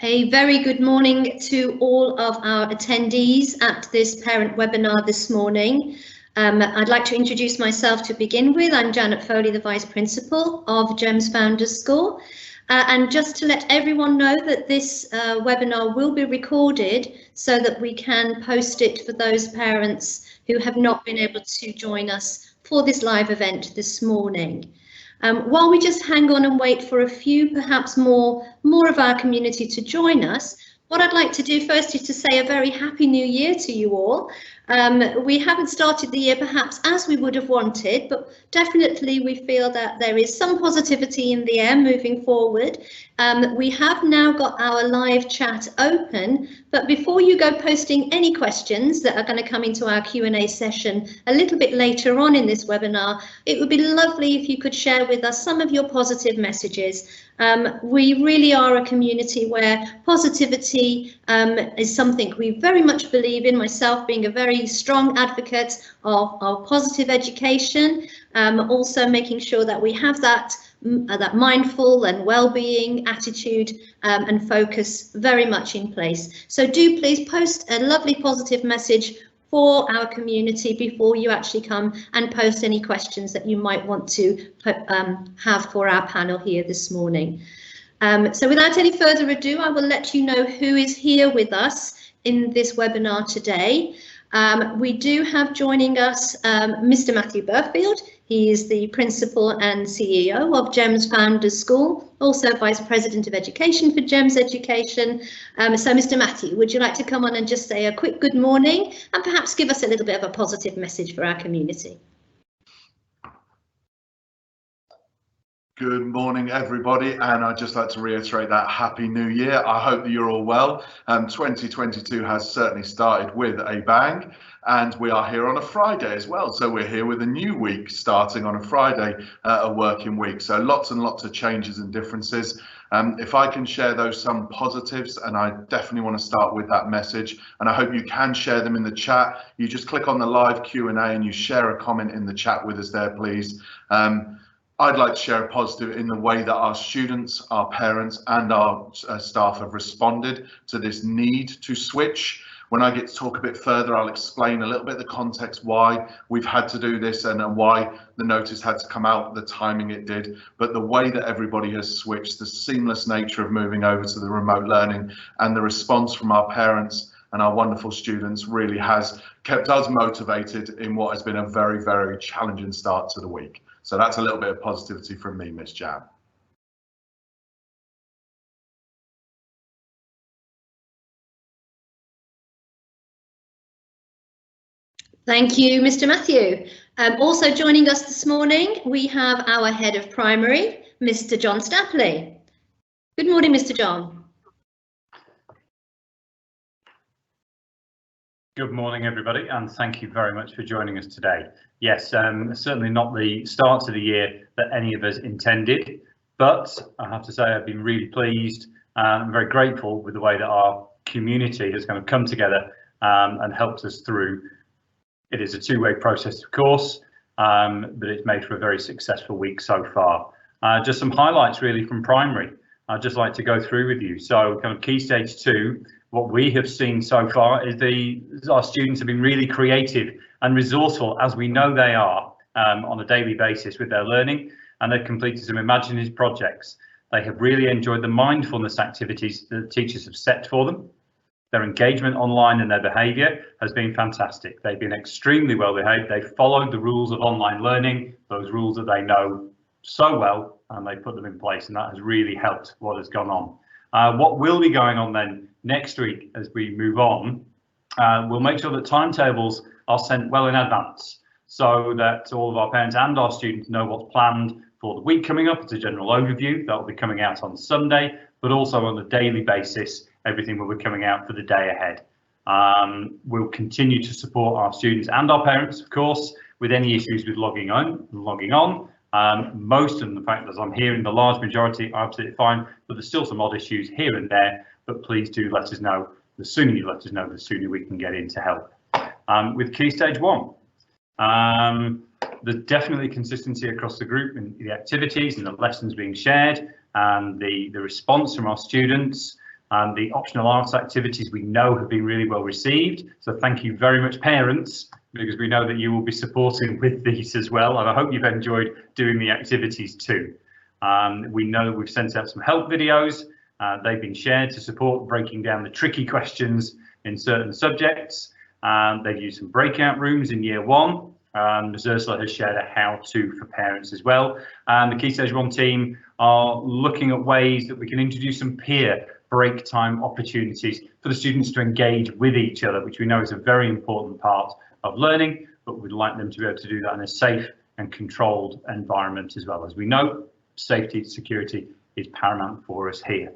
A very good morning to all of our attendees at this parent webinar this morning. I'd like to introduce myself to begin with. I'm Janet Foley, the Vice Principal of GEMS Founders School. And just to let everyone know that this webinar will be recorded so that we can post it for those parents who have not been able to join us for this live event this morning. While we just hang on and wait for a few, perhaps more of our community to join us, what I'd like to do first is to say a very happy new year to you all. We haven't started the year perhaps as we would have wanted, but definitely we feel that there is some positivity in the air moving forward. We have now got our live chat open, but before you go posting any questions that are going to come into our Q&A session a little bit later on in this webinar, it would be lovely if you could share with us some of your positive messages. We really are a community where positivity is something we very much believe in, myself being a very strong advocate of positive education, also making sure that we have that mindful and well-being attitude and focus very much in place. So do please post a lovely positive message for our community before you actually come and post any questions that you might want to have for our panel here this morning. So without any further ado, I will let you know who is here with us in this webinar today. We do have joining us Mr. Matthew Burfield. He is the Principal and CEO of GEMS Founders School, also Vice President of Education for GEMS Education. So Mr. Matthew, would you like to come on and just say a quick good morning and perhaps give us a little bit of a positive message for our community? Good morning, everybody, and I'd just like to reiterate that Happy New Year. I hope that you're all well. 2022 has certainly started with a bang, and we are here on a Friday as well. So we're here with a new week starting on a Friday, a working week. So lots and lots of changes and differences. If I can share some positives, and I definitely want to start with that message, and I hope you can share them in the chat. You just click on the live Q&A and you share a comment in the chat with us there, please. I'd like to share a positive in the way that our students, our parents and our staff have responded to this need to switch. When I get to talk a bit further, I'll explain a little bit the context why we've had to do this and why the notice had to come out, the timing it did. But the way that everybody has switched, the seamless nature of moving over to the remote learning and the response from our parents and our wonderful students really has kept us motivated in what has been a very, very challenging start to the week. So that's a little bit of positivity from me, Miss Jan. Thank you, Mr. Matthew. Also joining us this morning, we have our Head of Primary, Mr. John Stapley. Good morning, Mr. John. Good morning, everybody, and thank you very much for joining us today. Yes, certainly not the start to the year that any of us intended, but I have to say I've been really pleased and very grateful with the way that our community has kind of come together and helped us through. It is a two-way process, of course, but it's made for a very successful week so far. Just some highlights really from primary. I'd just like to go through with you. So kind of Key Stage 2, what we have seen so far is our students have been really creative and resourceful, as we know they are on a daily basis with their learning, and they've completed some imaginative projects. They have really enjoyed the mindfulness activities that the teachers have set for them. Their engagement online and their behaviour has been fantastic. They've been extremely well behaved. They've followed the rules of online learning, those rules that they know so well, and they put them in place, and that has really helped what has gone on. What will be going on then next week as we move on, we'll make sure that timetables are sent well in advance so that all of our parents and our students know what's planned for the week coming up. It's a general overview that will be coming out on Sunday, but also on a daily basis, everything will be coming out for the day ahead. We'll continue to support our students and our parents, of course, with any issues with logging on. Most of them, the fact that I'm hearing the large majority are absolutely fine, but there's still some odd issues here and there, but please do let us know. The sooner you let us know, the sooner we can get in to help. With Key Stage 1, there's definitely consistency across the group in the activities and the lessons being shared and the response from our students. And the optional arts activities we know have been really well received. So thank you very much, parents, because we know that you will be supporting with these as well. And I hope you've enjoyed doing the activities too. We know we've sent out some help videos. They've been shared to support breaking down the tricky questions in certain subjects. They've used some breakout rooms in year 1. Ms. Ursula has shared a how-to for parents as well. And the Key Stage 1 team are looking at ways that we can introduce some peer break time opportunities for the students to engage with each other, which we know is a very important part of learning, but we'd like them to be able to do that in a safe and controlled environment as well. As we know, safety, security is paramount for us here.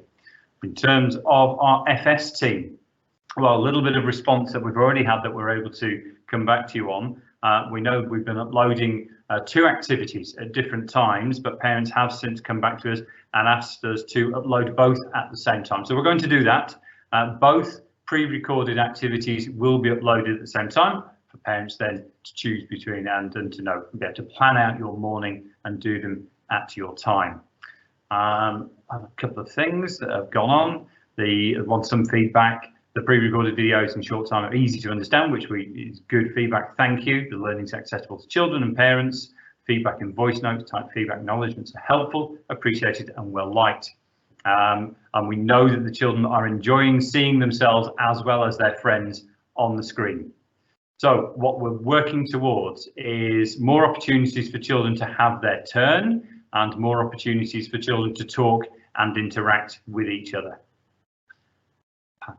In terms of our FS team, well, a little bit of response that we've already had that we're able to come back to you on. We know we've been uploading 2 activities at different times, but parents have since come back to us and asked us to upload both at the same time. So we're going to do that. Both pre-recorded activities will be uploaded at the same time for parents then to choose between and to know, be able to plan out your morning and do them at your time. A couple of things that have gone on. Want some feedback. The pre-recorded videos in short time are easy to understand, which is good feedback. Thank you. The learning is accessible to children and parents. Feedback in voice notes, type feedback acknowledgements are helpful, appreciated and well liked. And we know that the children are enjoying seeing themselves as well as their friends on the screen. So what we're working towards is more opportunities for children to have their turn and more opportunities for children to talk and interact with each other.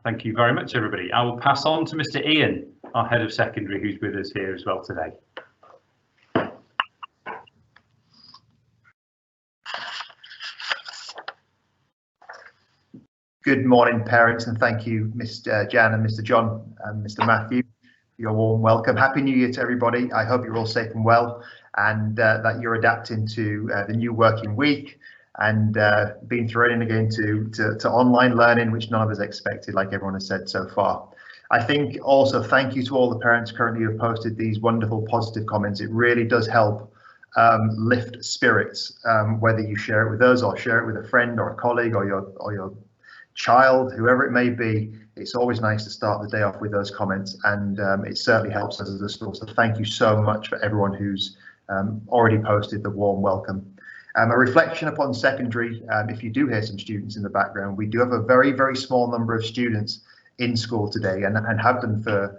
Thank you very much, everybody. I will pass on to Mr. Ian, our head of secondary, who's with us here as well today. Good morning, parents, and thank you, Mr. Jan and Mr. John and Mr. Matthew, for your warm welcome. Happy New Year to everybody. I hope you're all safe and well, and that you're adapting to the new working week and being thrown in again to online learning, which none of us expected, like everyone has said so far. I think also thank you to all the parents currently who have posted these wonderful positive comments. It really does help lift spirits, whether you share it with us or share it with a friend or a colleague or your child, whoever it may be. It's always nice to start the day off with those comments, and it certainly helps us as a school. So thank you so much for everyone who's already posted the warm welcome. A reflection upon secondary, if you do hear some students in the background, we do have a very, very small number of students in school today and have done for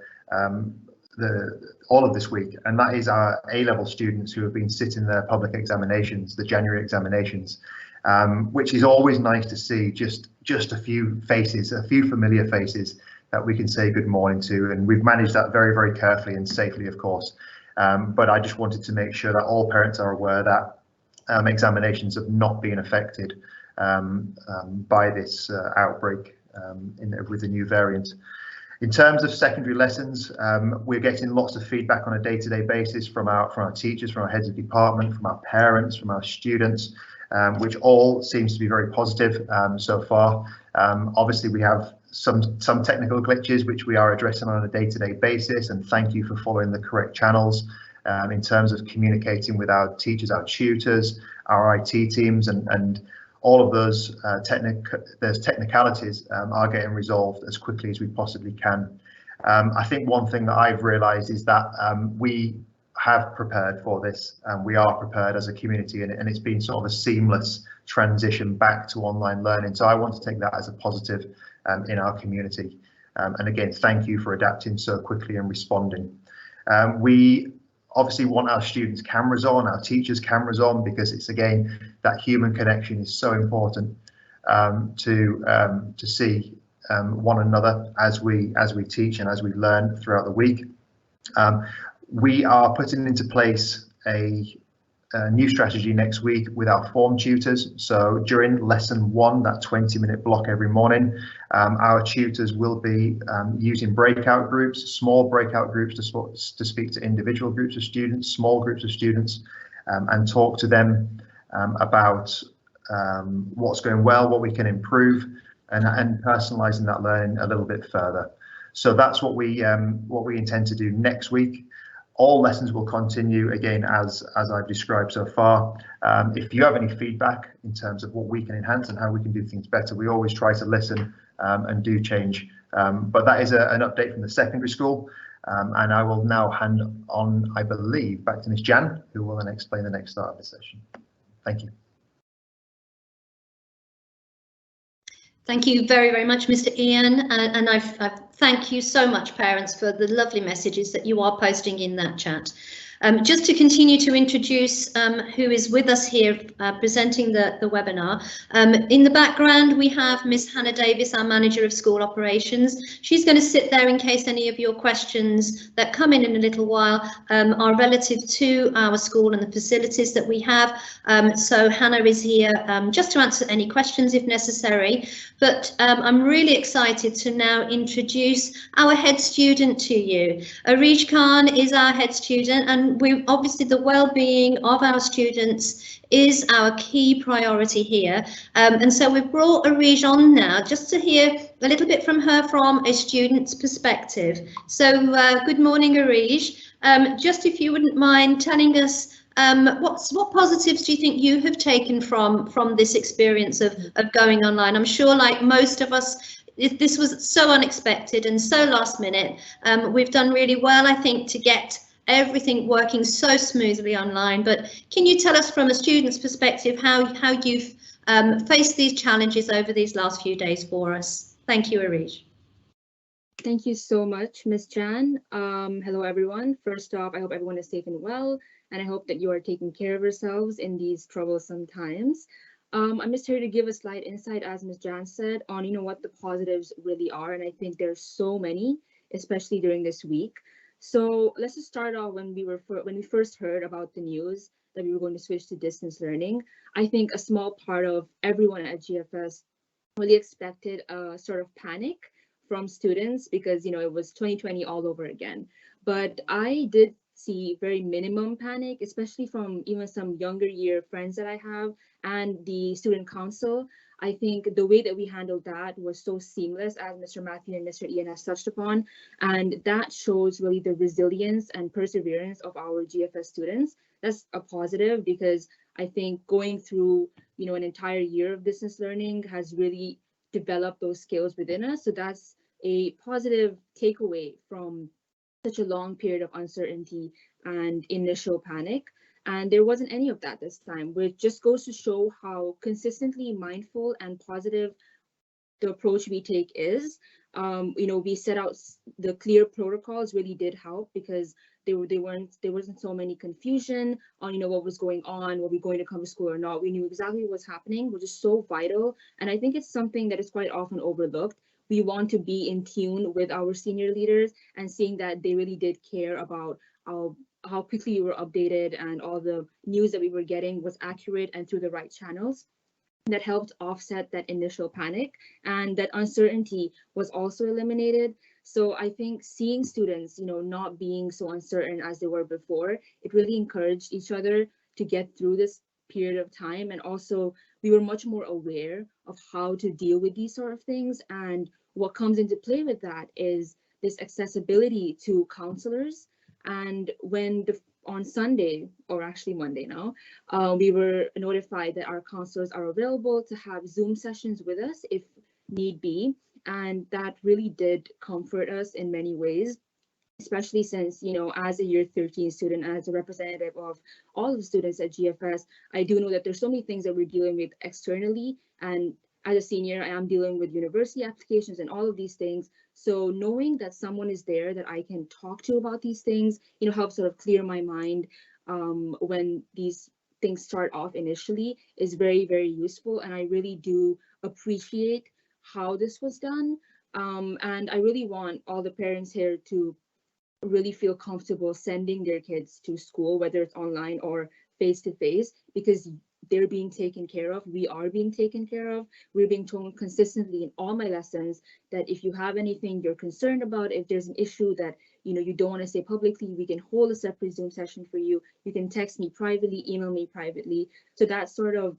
all of this week, and that is our A-level students who have been sitting their public examinations, the January examinations, which is always nice to see, just a few faces, a few familiar faces that we can say good morning to, and we've managed that very, very carefully and safely, of course. But I just wanted to make sure that all parents are aware that examinations have not been affected by this outbreak with the new variant. In terms of secondary lessons, we're getting lots of feedback on a day-to-day basis from our teachers, from our heads of department, from our parents, from our students, which all seems to be very positive so far. Obviously, we have some technical glitches which we are addressing on a day-to-day basis, and thank you for following the correct channels in terms of communicating with our teachers, our tutors, our IT teams, and all of those technicalities are getting resolved as quickly as we possibly can. I think one thing that I've realised is that we have prepared for this, and we are prepared as a community, and it's been sort of a seamless transition back to online learning. So I want to take that as a positive in our community. And again, thank you for adapting so quickly and responding. We obviously want our students' cameras on, our teachers' cameras on, because it's, again, that human connection is so important to see one another as we teach and as we learn throughout the week. We are putting into place a new strategy next week with our form tutors. So during lesson 1, that 20-minute block every morning, our tutors will be using breakout groups, small breakout groups to speak to individual groups of students, small groups of students, and talk to them about what's going well, what we can improve, and personalising that learning a little bit further. So that's what we intend to do next week. All lessons will continue again as I've described so far. If you have any feedback in terms of what we can enhance and how we can do things better, we always try to listen and do change. But that is an update from the secondary school. And I will now hand on, I believe, back to Ms. Jan, who will then explain the next start of the session. Thank you. Thank you very, very much, Mr. Ian, and I thank you so much, parents, for the lovely messages that you are posting in that chat. Just to continue to introduce who is with us here presenting the webinar. In the background, we have Miss Hannah Davis, our Manager of School Operations. She's going to sit there in case any of your questions that come in a little while are relative to our school and the facilities that we have. So Hannah is here just to answer any questions if necessary. But I'm really excited to now introduce our head student to you. Arish Khan is our head student, and we obviously the well-being of our students is our key priority here. And so we've brought Arish on now just to hear a little bit from her from a student's perspective. So good morning, Arish. Just if you wouldn't mind telling us what positives do you think you have taken from this experience of going online? I'm sure, like most of us, this was so unexpected and so last minute. We've done really well, I think, to get everything working so smoothly online. But can you tell us from a student's perspective how you've faced these challenges over these last few days for us? Thank you, Arish. Thank you so much, Ms. Jan. Hello, everyone. First off, I hope everyone is safe and well, and I hope that you are taking care of yourselves in these troublesome times. I'm just here to give a slight insight, as Ms. Jan said, on what the positives really are, and I think there's so many, especially during this week. So let's just start off when we first heard about the news that we were going to switch to distance learning. I think a small part of everyone at GFS really expected a sort of panic from students because it was 2020 all over again. But I did see very minimum panic, especially from even some younger year friends that I have and the student council. I think the way that we handled that was so seamless, as Mr. Matthew and Mr. Ian has touched upon, and that shows really the resilience and perseverance of our GFS students. That's a positive because I think going through an entire year of distance learning has really developed those skills within us. So that's a positive takeaway from such a long period of uncertainty and initial panic. And there wasn't any of that this time, which just goes to show how consistently mindful and positive the approach we take is. We set out the clear protocols really did help because there wasn't so many confusion on what was going on, were we going to come to school or not. We knew exactly what was happening, which is so vital. And I think it's something that is quite often overlooked. We want to be in tune with our senior leaders and seeing that they really did care about how quickly we were updated and all the news that we were getting was accurate and through the right channels. That helped offset that initial panic, and that uncertainty was also eliminated. So I think seeing students, not being so uncertain as they were before, it really encouraged each other to get through this period of time. And also we were much more aware of how to deal with these sort of things. And what comes into play with that is this accessibility to counselors. And when on Sunday, or actually Monday now, we were notified that our counselors are available to have Zoom sessions with us if need be. And that really did comfort us in many ways, especially since, as a year 13 student, as a representative of all of the students at GFS, I do know that there's so many things that we're dealing with externally. And as a senior, I am dealing with university applications and all of these things. So knowing that someone is there that I can talk to about these things, helps sort of clear my mind when these things start off initially is very, very useful. And I really do appreciate how this was done. And I really want all the parents here to really feel comfortable sending their kids to school, whether it's online or face-to-face, because they're being taken care of. We are being taken care of. We're being told consistently in all my lessons that if you have anything you're concerned about, if there's an issue that you don't want to say publicly, we can hold a separate Zoom session for you. You can text me privately, email me privately. So that sort of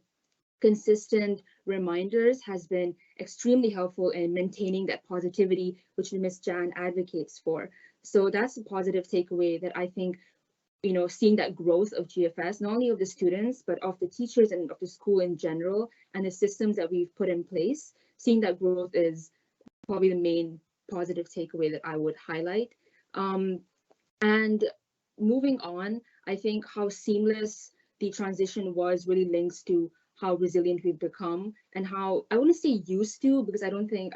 consistent reminders has been extremely helpful in maintaining that positivity, which Ms. Jan advocates for. So that's a positive takeaway that I think, seeing that growth of GFS, not only of the students, but of the teachers and of the school in general, and the systems that we've put in place, seeing that growth is probably the main positive takeaway that I would highlight. And moving on, I think how seamless the transition was really links to how resilient we've become and how, I want to say used to, because I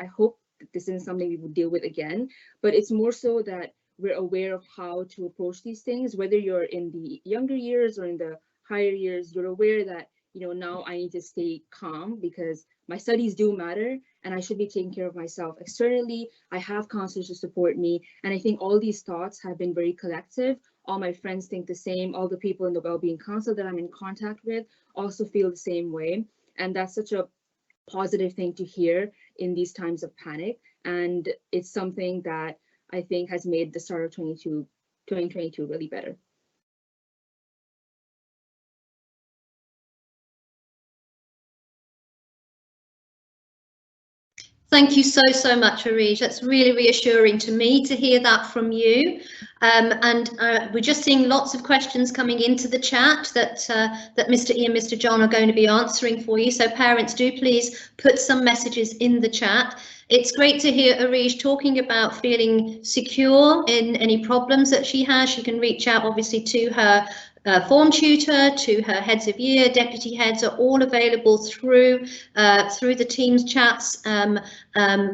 hope that this isn't something we would deal with again, but it's more so that we're aware of how to approach these things, whether you're in the younger years or in the higher years, you're aware that, now I need to stay calm because my studies do matter and I should be taking care of myself externally. I have counselors to support me. And I think all these thoughts have been very collective. All my friends think the same. All the people in the Wellbeing Council that I'm in contact with also feel the same way. And that's such a positive thing to hear in these times of panic. And it's something that I think has made the start of 2022 really better. Thank you so much, Arij. That's really reassuring to me to hear that from you. We're just seeing lots of questions coming into the chat that Mr. E and Mr. John are going to be answering for you. So parents, do please put some messages in the chat. It's great to hear Arij talking about feeling secure in any problems that she has. She can reach out obviously to her form tutor, to her heads of year, deputy heads are all available through the Teams chats.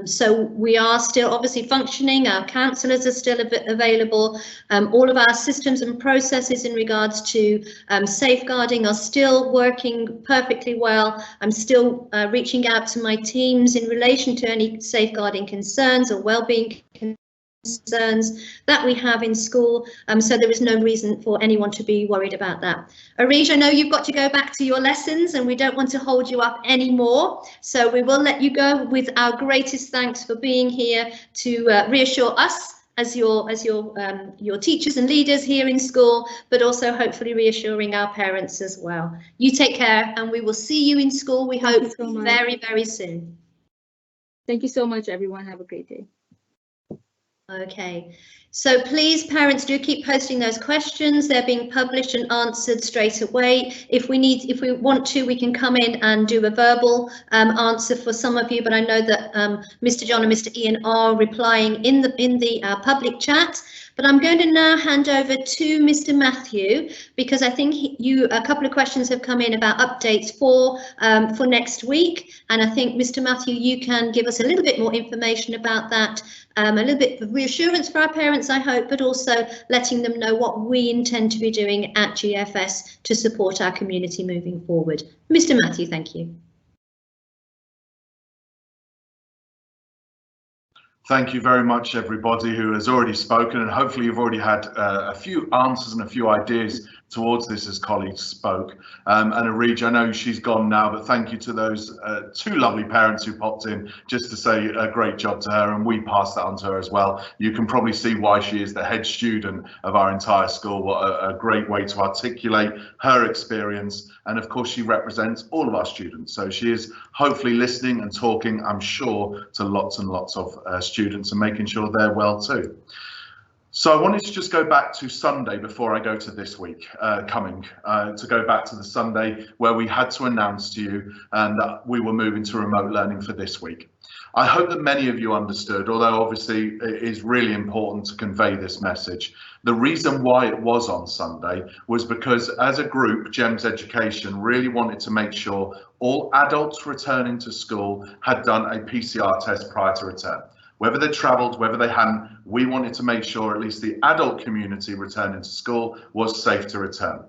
So we are still obviously functioning. Our counsellors are still available. All of our systems and processes in regards to safeguarding are still working perfectly well. I'm still reaching out to my teams in relation to any safeguarding concerns or wellbeing concerns that we have in school, so there is no reason for anyone to be worried about that. Arij, I know you've got to go back to your lessons and we don't want to hold you up anymore, so we will let you go with our greatest thanks for being here to reassure us as your teachers and leaders here in school, but also hopefully reassuring our parents as well. You take care and we will see you in school, we hope very, very soon. Thank you so much, everyone. Have a great day. Okay, so please, parents, do keep posting those questions. They're being published and answered straight away. If we want to, we can come in and do a verbal answer for some of you, but I know that Mr. John and Mr. Ian are replying in the public chat. But I'm going to now hand over to Mr. Matthew, because I think a couple of questions have come in about updates for next week. And I think, Mr. Matthew, you can give us a little bit more information about that, a little bit of reassurance for our parents, I hope, but also letting them know what we intend to be doing at GFS to support our community moving forward. Mr. Matthew, thank you. Thank you very much, everybody who has already spoken, and hopefully you've already had a few answers and a few ideas towards this as colleagues spoke. And Arij, I know she's gone now, but thank you to those two lovely parents who popped in just to say a great job to her, and we passed that on to her as well. You can probably see why she is the head student of our entire school. What a great way to articulate her experience, and of course she represents all of our students, so she is hopefully listening and talking, I'm sure, to lots and lots of students and making sure they're well too. So I wanted to just go back to Sunday before I go to this week to go back to the Sunday where we had to announce to you that we were moving to remote learning for this week. I hope that many of you understood, although obviously it is really important to convey this message. The reason why it was on Sunday was because as a group, GEMS Education really wanted to make sure all adults returning to school had done a PCR test prior to return. Whether they travelled, whether they hadn't, we wanted to make sure at least the adult community returning to school was safe to return.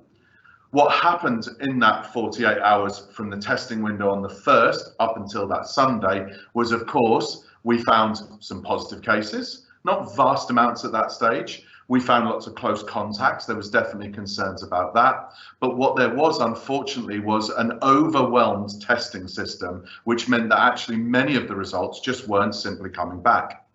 What happened in that 48 hours from the testing window on the 1st up until that Sunday was, of course, we found some positive cases, not vast amounts at that stage. We found lots of close contacts. There was definitely concerns about that. But what there was, unfortunately, was an overwhelmed testing system, which meant that actually many of the results just weren't simply coming back.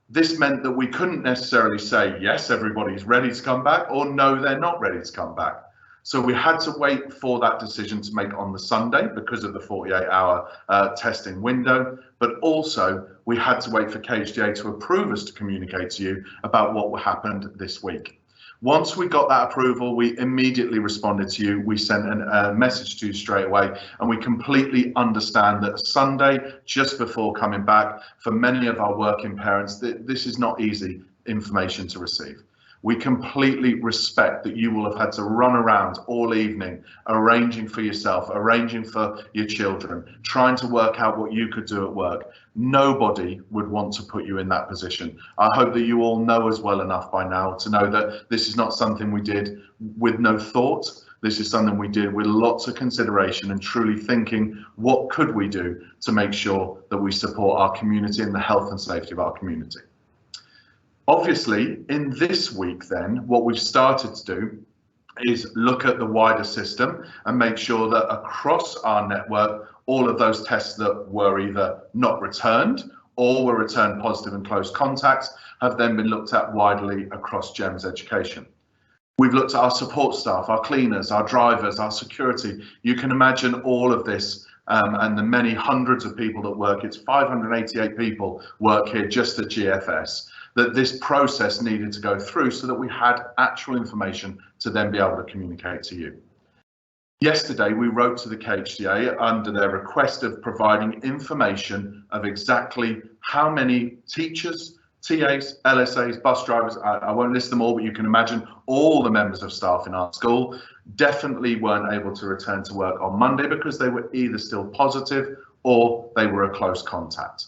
This meant that we couldn't necessarily say, yes, everybody's ready to come back, or no, they're not ready to come back. So we had to wait for that decision to make on the Sunday because of the 48-hour testing window, but also we had to wait for KHDA to approve us to communicate to you about what happened this week. Once we got that approval, we immediately responded to you. We sent a message to you straight away, and we completely understand that Sunday, just before coming back, for many of our working parents, this is not easy information to receive. We completely respect that you will have had to run around all evening, arranging for yourself, arranging for your children, trying to work out what you could do at work. Nobody would want to put you in that position. I hope that you all know us well enough by now to know that this is not something we did with no thought. This is something we did with lots of consideration and truly thinking, what could we do to make sure that we support our community and the health and safety of our community? Obviously, in this week then, what we've started to do is look at the wider system and make sure that across our network, all of those tests that were either not returned or were returned positive and close contacts have then been looked at widely across GEMS education. We've looked at our support staff, our cleaners, our drivers, our security. You can imagine all of this and the many hundreds of people that work. It's 588 people work here just at GFS. That this process needed to go through so that we had actual information to then be able to communicate to you. Yesterday, we wrote to the KHDA under their request of providing information of exactly how many teachers, TAs, LSAs, bus drivers, I won't list them all, but you can imagine all the members of staff in our school definitely weren't able to return to work on Monday because they were either still positive or they were a close contact.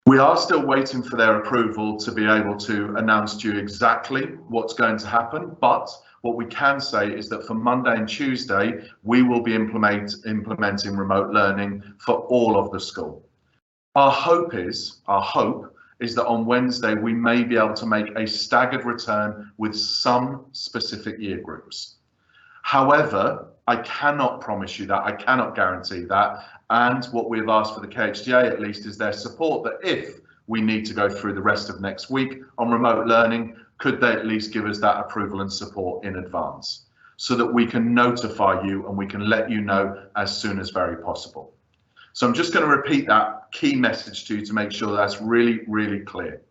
We are still waiting for their approval to be able to announce to you exactly what's going to happen, but what we can say is that for Monday and Tuesday, we will be implementing remote learning for all of the school. Our hope is that on Wednesday, we may be able to make a staggered return with some specific year groups. However, I cannot promise you that, I cannot guarantee that. And what we've asked for the KHDA at least is their support that if we need to go through the rest of next week on remote learning, could they at least give us that approval and support in advance so that we can notify you and we can let you know as soon as very possible. So I'm just going to repeat that key message to you to make sure that's really, really clear.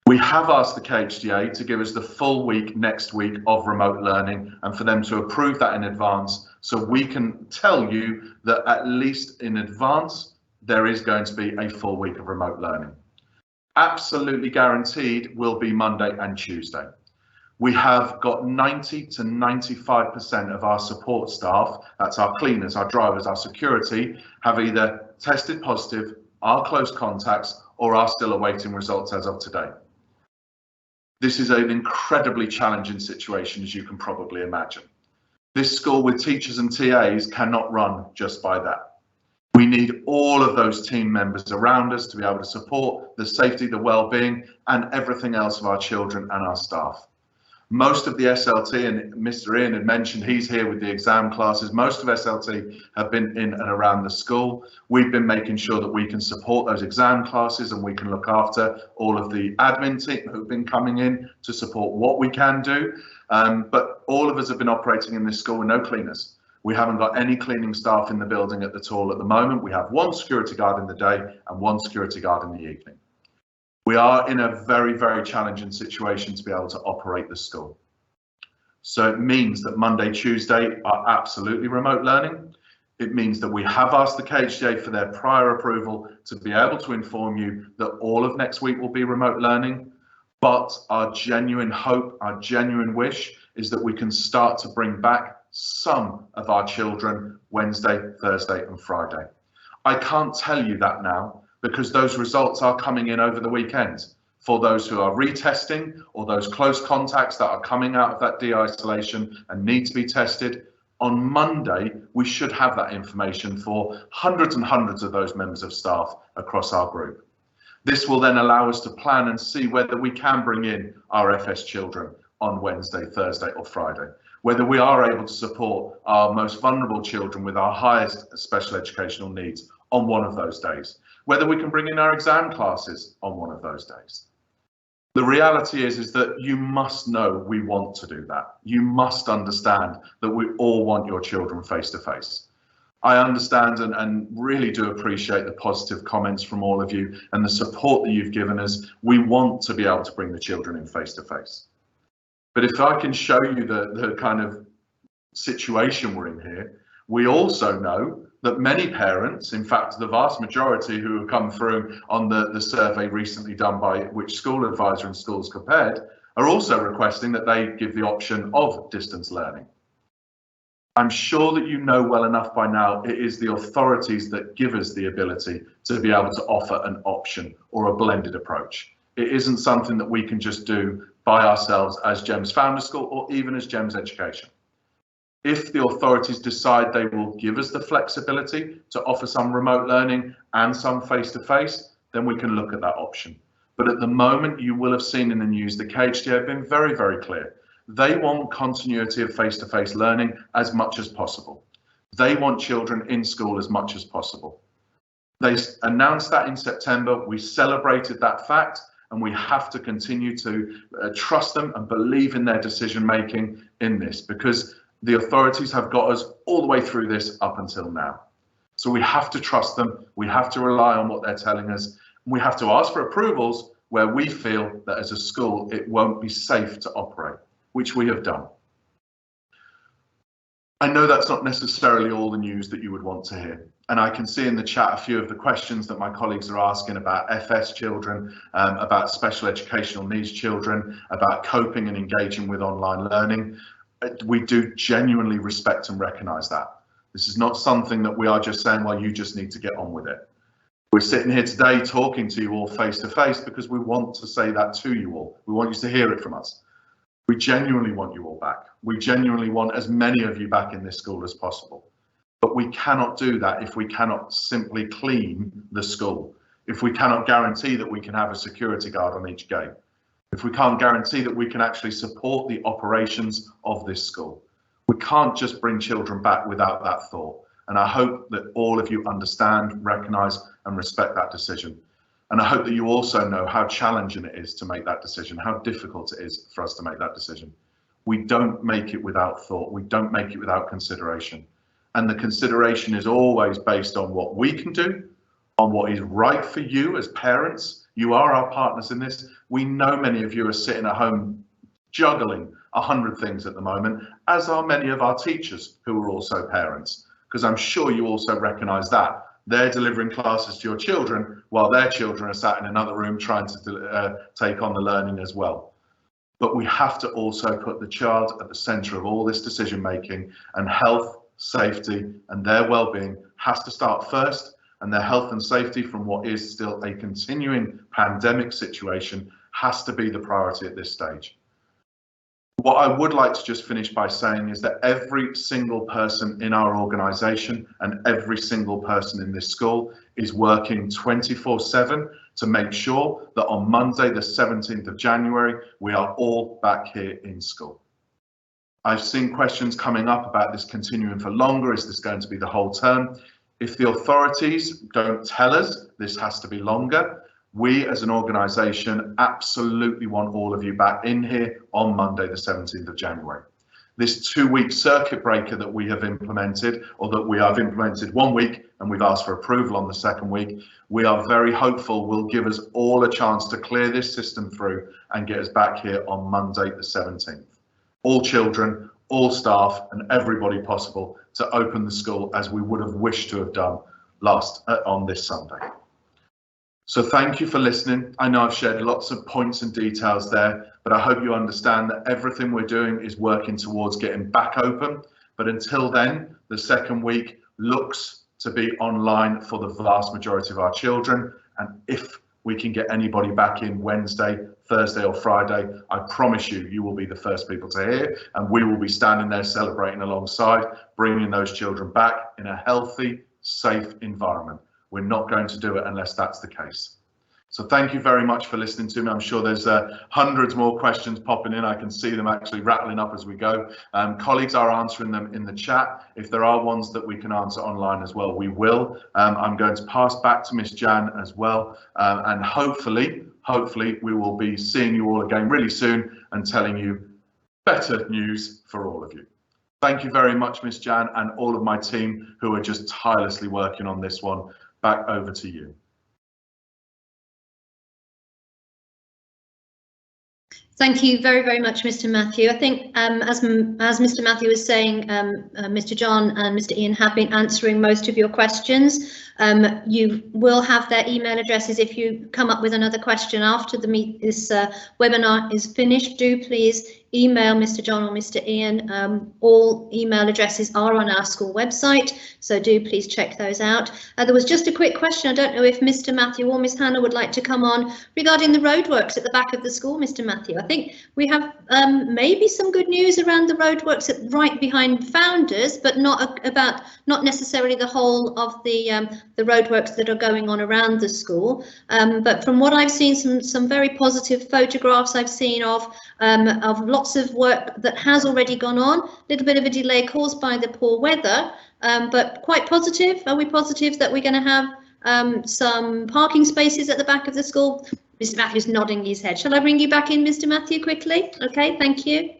We have asked the KHDA to give us the full week next week of remote learning and for them to approve that in advance so we can tell you that at least in advance there is going to be a full week of remote learning. Absolutely guaranteed will be Monday and Tuesday. We have got 90 to 95% of our support staff, that's our cleaners, our drivers, our security, have either tested positive, are close contacts, or are still awaiting results as of today. This is an incredibly challenging situation, as you can probably imagine. This school with teachers and TAs cannot run just by that. We need all of those team members around us to be able to support the safety, the well-being, and everything else of our children and our staff. Most of the SLT, and Mr. Ian had mentioned he's here with the exam classes, most of SLT have been in and around the school. We've been making sure that we can support those exam classes and we can look after all of the admin team who've been coming in to support what we can do. But all of us have been operating in this school with no cleaners. We haven't got any cleaning staff in the building at all at the moment. We have one security guard in the day and one security guard in the evening. We are in a very, very challenging situation to be able to operate the school. So it means that Monday, Tuesday are absolutely remote learning. It means that we have asked the KHDA for their prior approval to be able to inform you that all of next week will be remote learning. But our genuine hope, our genuine wish is that we can start to bring back some of our children Wednesday, Thursday and Friday. I can't tell you that now, because those results are coming in over the weekend for those who are retesting or those close contacts that are coming out of that de-isolation and need to be tested. On Monday, we should have that information for hundreds and hundreds of those members of staff across our group. This will then allow us to plan and see whether we can bring in our FS children on Wednesday, Thursday or Friday, whether we are able to support our most vulnerable children with our highest special educational needs on one of those days, whether we can bring in our exam classes on one of those days. The reality is that you must know we want to do that. You must understand that we all want your children face to face. I understand and really do appreciate the positive comments from all of you and the support that you've given us. We want to be able to bring the children in face to face. But if I can show you the kind of situation we're in here, we also know that many parents, in fact, the vast majority who have come through on the survey recently done by Which School Advisor and Schools Compared, are also requesting that they give the option of distance learning. I'm sure that you know well enough by now, it is the authorities that give us the ability to be able to offer an option or a blended approach. It isn't something that we can just do by ourselves as GEMS Founder School or even as GEMS Education. If the authorities decide they will give us the flexibility to offer some remote learning and some face-to-face, then we can look at that option. But at the moment, you will have seen in the news, the KHDA have been very, very clear. They want continuity of face-to-face learning as much as possible. They want children in school as much as possible. They announced that in September. We celebrated that fact, and we have to continue to trust them and believe in their decision making in this, because the authorities have got us all the way through this up until now. So we have to trust them. We have to rely on what they're telling us. We have to ask for approvals where we feel that as a school it won't be safe to operate, which we have done. I know that's not necessarily all the news that you would want to hear. And I can see in the chat a few of the questions that my colleagues are asking about FS children, about special educational needs children, about coping and engaging with online learning. We do genuinely respect and recognise that. This is not something that we are just saying, well, you just need to get on with it. We're sitting here today talking to you all face to face because we want to say that to you all. We want you to hear it from us. We genuinely want you all back. We genuinely want as many of you back in this school as possible. But we cannot do that if we cannot simply clean the school, if we cannot guarantee that we can have a security guard on each gate, if we can't guarantee that we can actually support the operations of this school. We can't just bring children back without that thought. And I hope that all of you understand, recognise and respect that decision. And I hope that you also know how challenging it is to make that decision, how difficult it is for us to make that decision. We don't make it without thought. We don't make it without consideration. And the consideration is always based on what we can do, on what is right for you as parents. You are our partners in this. We know many of you are sitting at home juggling 100 things at the moment, as are many of our teachers who are also parents, because I'm sure you also recognise that. They're delivering classes to your children while their children are sat in another room trying to take on the learning as well. But we have to also put the child at the centre of all this decision making, and health, safety and their well-being has to start first, and their health and safety from what is still a continuing pandemic situation has to be the priority at this stage. What I would like to just finish by saying is that every single person in our organisation and every single person in this school is working 24/7 to make sure that on Monday, the 17th of January, we are all back here in school. I've seen questions coming up about this continuing for longer. Is this going to be the whole term? If the authorities don't tell us this has to be longer, we as an organisation absolutely want all of you back in here on Monday, the 17th of January. This 2-week circuit breaker that we have implemented, or that we have implemented 1 week and we've asked for approval on the 2nd week, we are very hopeful will give us all a chance to clear this system through and get us back here on Monday, the 17th. All children, all staff and everybody possible to open the school as we would have wished to have done on this Sunday. So thank you for listening. I know I've shared lots of points and details there, but I hope you understand that everything we're doing is working towards getting back open. But until then, the 2nd week looks to be online for the vast majority of our children. And if we can get anybody back in Wednesday, Thursday or Friday, I promise you, you will be the first people to hear, and we will be standing there celebrating alongside, bringing those children back in a healthy, safe environment. We're not going to do it unless that's the case. So thank you very much for listening to me. I'm sure there's hundreds more questions popping in. I can see them actually rattling up as we go. Colleagues are answering them in the chat. If there are ones that we can answer online as well, we will. I'm going to pass back to Miss Jan as well. And hopefully we will be seeing you all again really soon and telling you better news for all of you. Thank you very much, Miss Jan, and all of my team who are just tirelessly working on this one. Back over to you. Thank you very, very much, Mr. Matthew. I think as Mr. Matthew was saying, Mr. John and Mr. Ian have been answering most of your questions. You will have their email addresses if you come up with another question after this webinar is finished. Do please email Mr. John or Mr. Ian. All email addresses are on our school website, so do please check those out. There was just a quick question. I don't know if Mr. Matthew or Miss Hannah would like to come on regarding the roadworks at the back of the school, Mr. Matthew. I think we have maybe some good news around the roadworks right behind Founders, but not necessarily the whole of the roadworks that are going on around the school. But from what I've seen, some very positive photographs I've seen of lots of work that has already gone on. A little bit of a delay caused by the poor weather, but quite positive. Are we positive that we're going to have some parking spaces at the back of the school? Mr. Matthew's nodding his head. Shall I bring you back in, Mr. Matthew, quickly? Okay, thank you.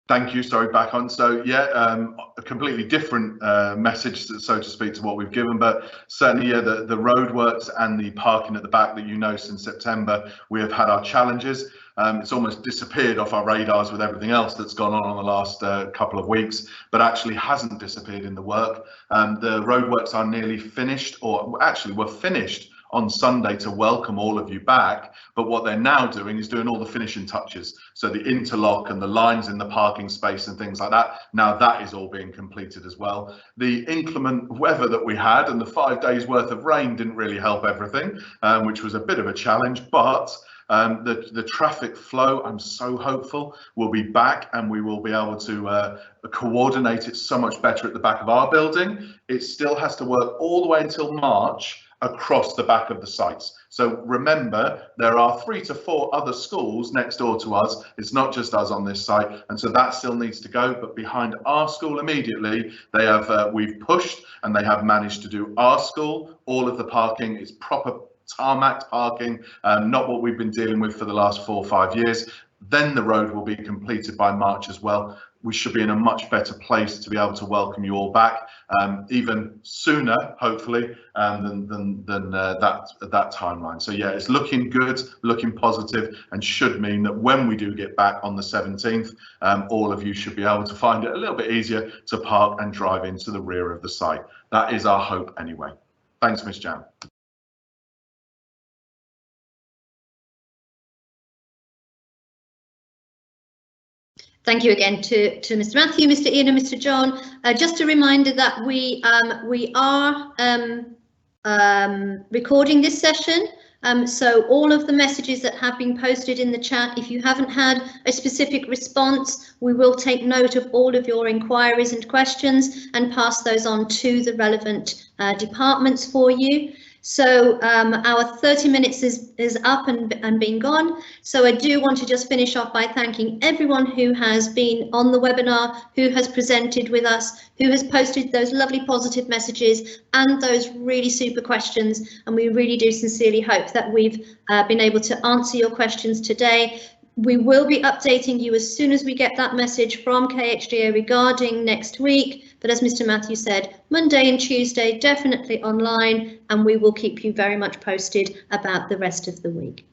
Thank you. Sorry, back on. So yeah, a completely different message, so to speak, to what we've given, but certainly, yeah, the roadworks and the parking at the back that you know since September, we have had our challenges. It's almost disappeared off our radars with everything else that's gone on the last couple of weeks, but actually hasn't disappeared in the work. The roadworks are nearly finished, or actually were finished on Sunday to welcome all of you back, but what they're now doing is doing all the finishing touches. So the interlock and the lines in the parking space and things like that, now that is all being completed as well. The inclement weather that we had and the 5 days worth of rain didn't really help everything, which was a bit of a challenge, but the traffic flow, I'm so hopeful, will be back, and we will be able to coordinate it so much better at the back of our building. It still has to work all the way until March across the back of the sites. So remember, there are 3 to 4 other schools next door to us. It's not just us on this site, and so that still needs to go. But behind our school immediately, they have we've pushed, and they have managed to do our school. All of the parking is proper tarmac parking, not what we've been dealing with for the last 4 or 5 years. Then the road will be completed by March as well. We should be in a much better place to be able to welcome you all back, even sooner, hopefully, than that timeline. So yeah, it's looking good, looking positive, and should mean that when we do get back on the 17th, all of you should be able to find it a little bit easier to park and drive into the rear of the site. That is our hope anyway. Thanks, Miss Jan. Thank you again to Mr. Matthew, Mr. Ian and Mr. John. Just a reminder that we are recording this session. So all of the messages that have been posted in the chat, if you haven't had a specific response, we will take note of all of your inquiries and questions and pass those on to the relevant departments for you. So our 30 minutes is up and been gone. So I do want to just finish off by thanking everyone who has been on the webinar, who has presented with us, who has posted those lovely positive messages and those really super questions. And we really do sincerely hope that we've been able to answer your questions today. We will be updating you as soon as we get that message from KHDA regarding next week. But as Mr. Matthew said, Monday and Tuesday definitely online, and we will keep you very much posted about the rest of the week.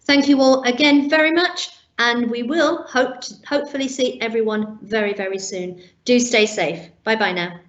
Thank you all again very much, and we will hopefully see everyone very, very soon. Do stay safe. Bye bye now.